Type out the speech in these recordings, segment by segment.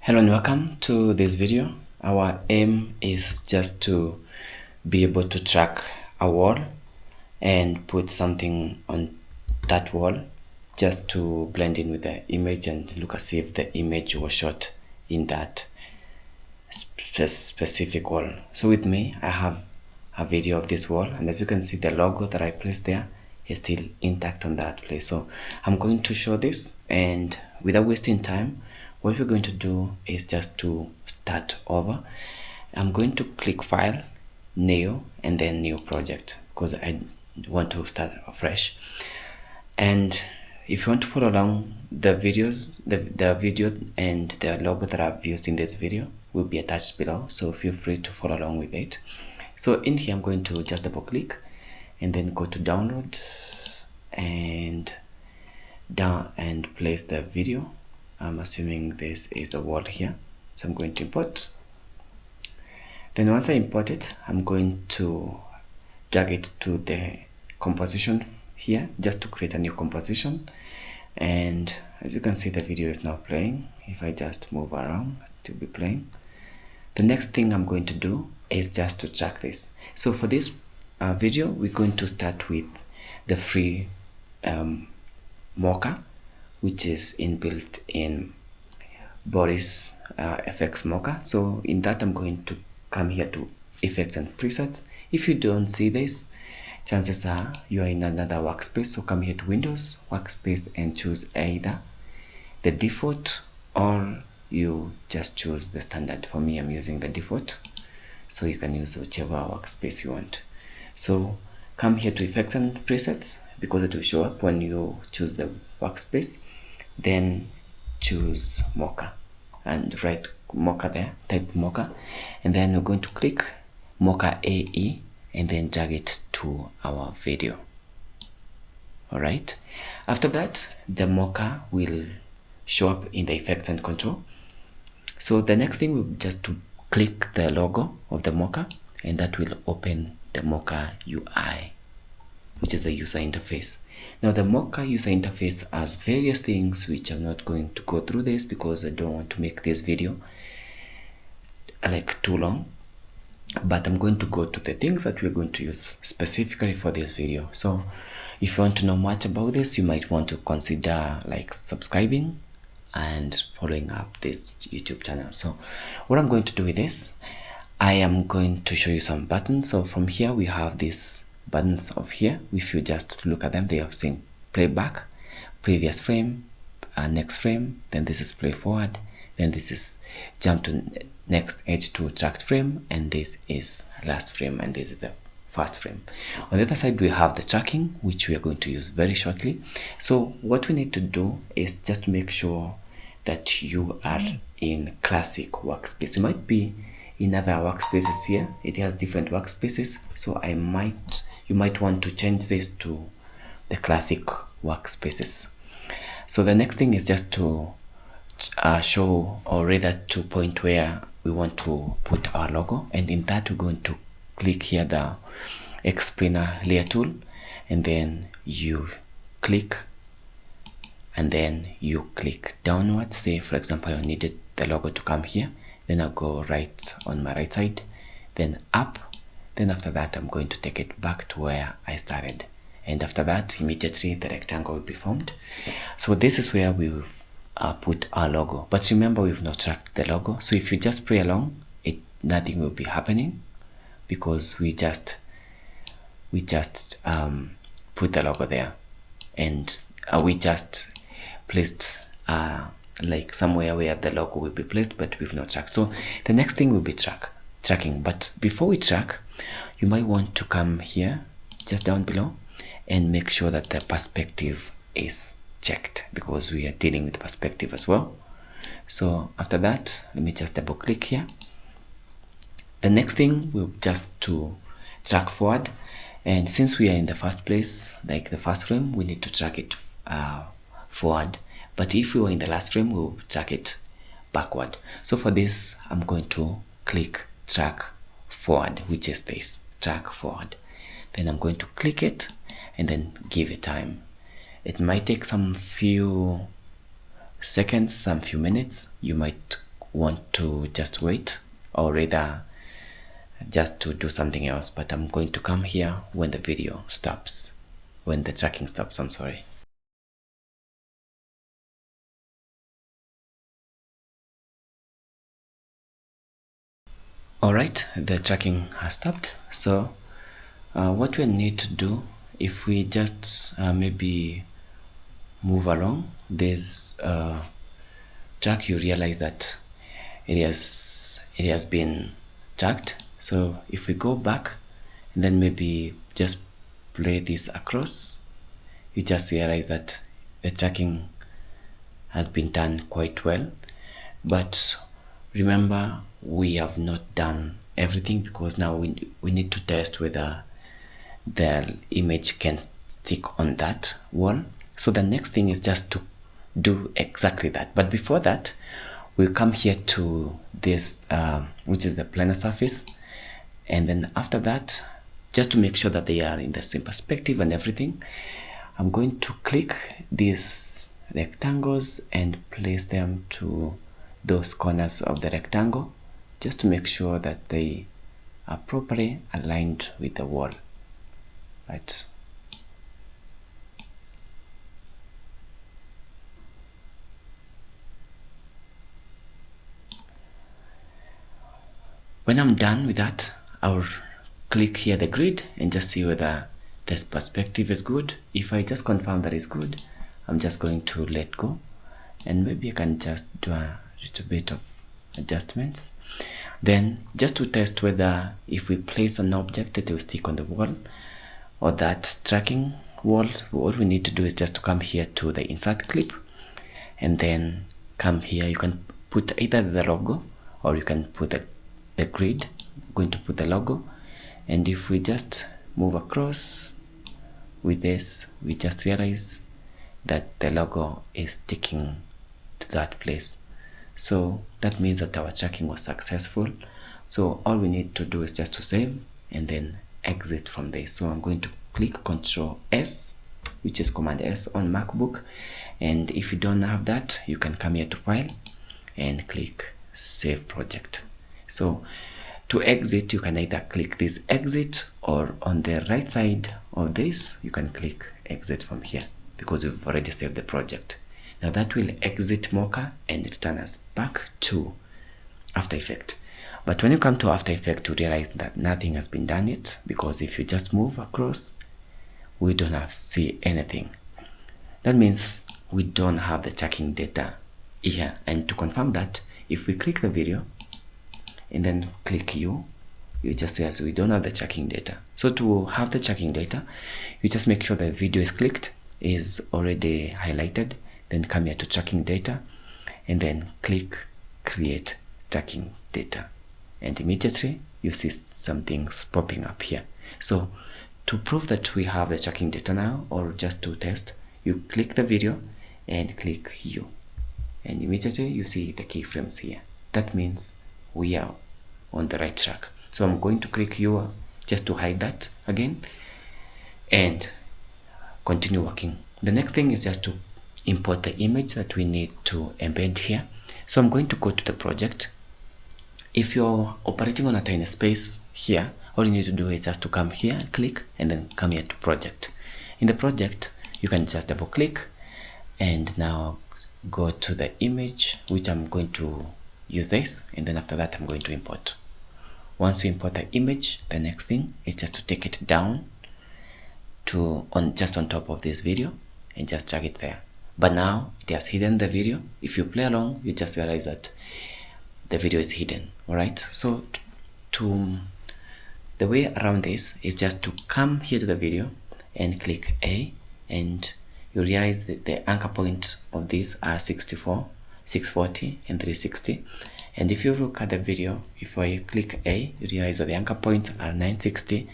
Hello and welcome to this video. Our aim is just to be able to track a wall and put something on that wall just to blend in with the image and look as if the image was shot in that specific wall. So with me, I have a video of this wall, and as you can see, the logo that I placed there is still intact on that place. So I'm going to show this, and without wasting time, what we're going to do is just to start over. I'm going to click File, New, and then New Project because I want to start afresh. And if you want to follow along the videos, the video and the logo that I've used in this video will be attached below, so feel free to follow along with it. So in here, I'm going to just double click and then go to download and down and place the video. I'm assuming this is the wall here, so I'm going to import. Then once I import it, I'm going to drag it to the composition here just to create a new composition. And as you can see, the video is now playing. If I just move around, it will be playing. The next thing I'm going to do is just to track this. So for this video, we're going to start with the free Mocha, which is inbuilt in Boris FX Mocha. So in that, I'm going to come here to effects and presets. If you don't see this, chances are you are in another workspace. So come here to Windows, Workspace, and choose either the default or you just choose the standard. For me, I'm using the default, so you can use whichever workspace you want. So come here to effects and presets because it will show up when you choose the workspace. Then choose Mocha and write Mocha there, type Mocha, and then we're going to click Mocha AE and then drag it to our video. All right, after that, the Mocha will show up in the effects and control. So the next thing will be just to click the logo of the Mocha, and that will open the Mocha UI, which is the user interface. Now the Mocha user interface has various things which I'm not going to go through this because I don't want to make this video like too long, but I'm going to go to the things that we're going to use specifically for this video. So if you want to know much about this, you might want to consider like subscribing and following up this YouTube channel. So what I'm going to do with this, I am going to show you some buttons. So from here we have these buttons of here. If you just look at them, they are saying playback, previous frame, next frame, then this is play forward, then this is jump to next edge to tracked frame, and this is last frame, and this is the first frame. On the other side, we have the tracking, which we are going to use very shortly. So what we need to do is just to make sure that you are in classic workspace. You might be in other workspaces here. It has different workspaces, so you might want to change this to the classic workspaces. So the next thing is just to show, or rather to point where we want to put our logo, and in that we're going to click here the explainer layer tool, and then you click and then you click downwards. Say for example I needed the logo to come here, then I'll go right on my right side, then up, then after that I'm going to take it back to where I started, and after that immediately the rectangle will be formed. So this is where we will put our logo, but remember we've not tracked the logo, so if you just play along, nothing will be happening because we just put the logo there, and we just placed like somewhere where the logo will be placed, but we've not tracked. So the next thing will be tracking. But before we track, you might want to come here just down below and make sure that the perspective is checked because we are dealing with perspective as well. So after that, let me just double click here. The next thing will just to track forward, and since we are in the first place, like the first frame, we need to track it forward, but if we were in the last frame, we'll track it backward. So for this, I'm going to click track forward, which is this track forward. Then I'm going to click it and then give it time. It might take some few seconds, some few minutes. You might want to just wait, or rather just to do something else, but I'm going to come here when the video stops, when the tracking stops, I'm sorry. Alright, the tracking has stopped. So what we need to do, if we just maybe move along this track, you realize that it has been tracked. So if we go back and then maybe just play this across, you just realize that the tracking has been done quite well. But remember, we have not done everything, because now we need to test whether the image can stick on that wall. So the next thing is just to do exactly that. But before that, we'll come here to this which is the planar surface, and then after that, just to make sure that they are in the same perspective and everything, I'm going to click these rectangles and place them to those corners of the rectangle, just to make sure that they are properly aligned with the wall, right? When I'm done with that, I'll click here the grid and just see whether this perspective is good. If I just confirm that it's good, I'm just going to let go, and maybe I can just do a little bit of adjustments. Then just to test whether if we place an object it will stick on the wall or that tracking wall, what we need to do is just to come here to the insert clip, and then come here. You can put either the logo or you can put the grid. I'm going to put the logo, and if we just move across with this, we just realize that the logo is sticking to that place. So that means that our tracking was successful. So all we need to do is just to save and then exit from this. So I'm going to click Control S, which is Command S on MacBook, and if you don't have that, you can come here to File and click Save Project. So to exit, you can either click this exit, or on the right side of this you can click exit from here, because we've already saved the project. Now that will exit Mocha and return us back to After Effects. But when you come to After Effects, you realize that nothing has been done yet, because if you just move across, we don't have see anything. That means we don't have the tracking data here. And to confirm that, if we click the video and then click you just realize we don't have the tracking data. So to have the tracking data, you just make sure the video is clicked, is already highlighted, then come here to tracking data and then click create tracking data, and immediately you see some things popping up here. So to prove that we have the tracking data now, or just to test, you click the video and click you, and immediately you see the keyframes here. That means we are on the right track. So I'm going to click you just to hide that again and continue working. The next thing is just to import the image that we need to embed here. So I'm going to go to the project. If you're operating on a tiny space here, all you need to do is just to come here, click, and then come here to project. In the project, you can just double click and now go to the image, which I'm going to use this, and then after that I'm going to import. Once you import the image, the next thing is just to take it down to just on top of this video and just drag it there. But now it has hidden the video. If you play along, you just realize that the video is hidden. All right, so the way around this is just to come here to the video and click A, and you realize that the anchor points of these are 64, 640 and 360. And if you look at the video, if I click A, you realize that the anchor points are 960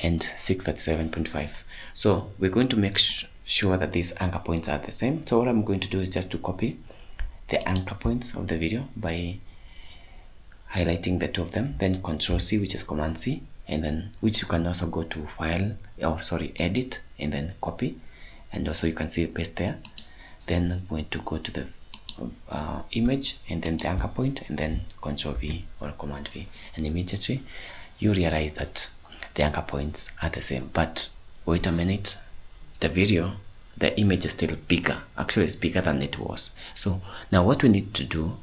and 637.5. So we're going to make sure that these anchor points are the same. So what I'm going to do is just to copy the anchor points of the video by highlighting the two of them, then Control C, which is Command C, and then which you can also go to File, or sorry, Edit, and then copy, and also you can see paste there. Then I'm going to go to the image and then the anchor point and then Control V or Command V, and immediately you realize that the anchor points are the same. But wait a minute, the image is still bigger. Actually, it's bigger than it was. So now what we need to do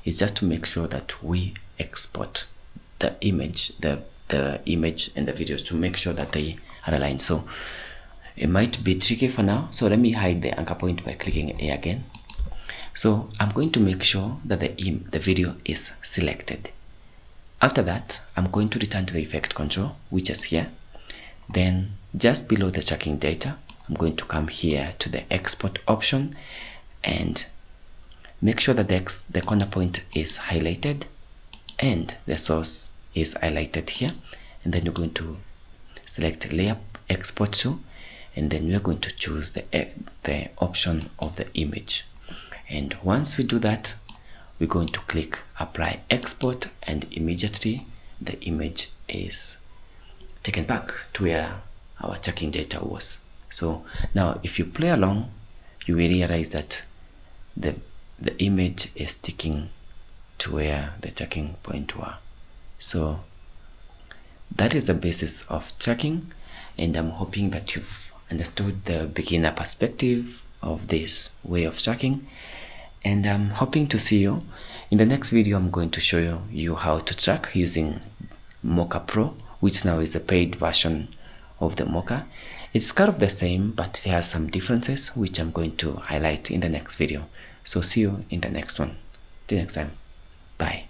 is just to make sure that we export the image, the image and the videos, to make sure that they are aligned. So it might be tricky for now, so let me hide the anchor point by clicking A again. So I'm going to make sure that the video is selected. After that, I'm going to return to the effect control, which is here. Then just below the tracking data, I'm going to come here to the export option and make sure that the corner point is highlighted and the source is highlighted here. And then you're going to select layer export to, and then we're going to choose the option of the image. And once we do that, we're going to click apply export, and immediately the image is taken back to where our tracking data was. So now if you play along, you will realize that the image is sticking to where the tracking point were. So that is the basis of tracking, and I'm hoping that you've understood the beginner perspective of this way of tracking, and I'm hoping to see you in the next video. I'm going to show you how to track using Mocha Pro, which now is a paid version of the Mocha. It's kind of the same, but there are some differences which I'm going to highlight in the next video. So see you in the next one. Till next time, bye.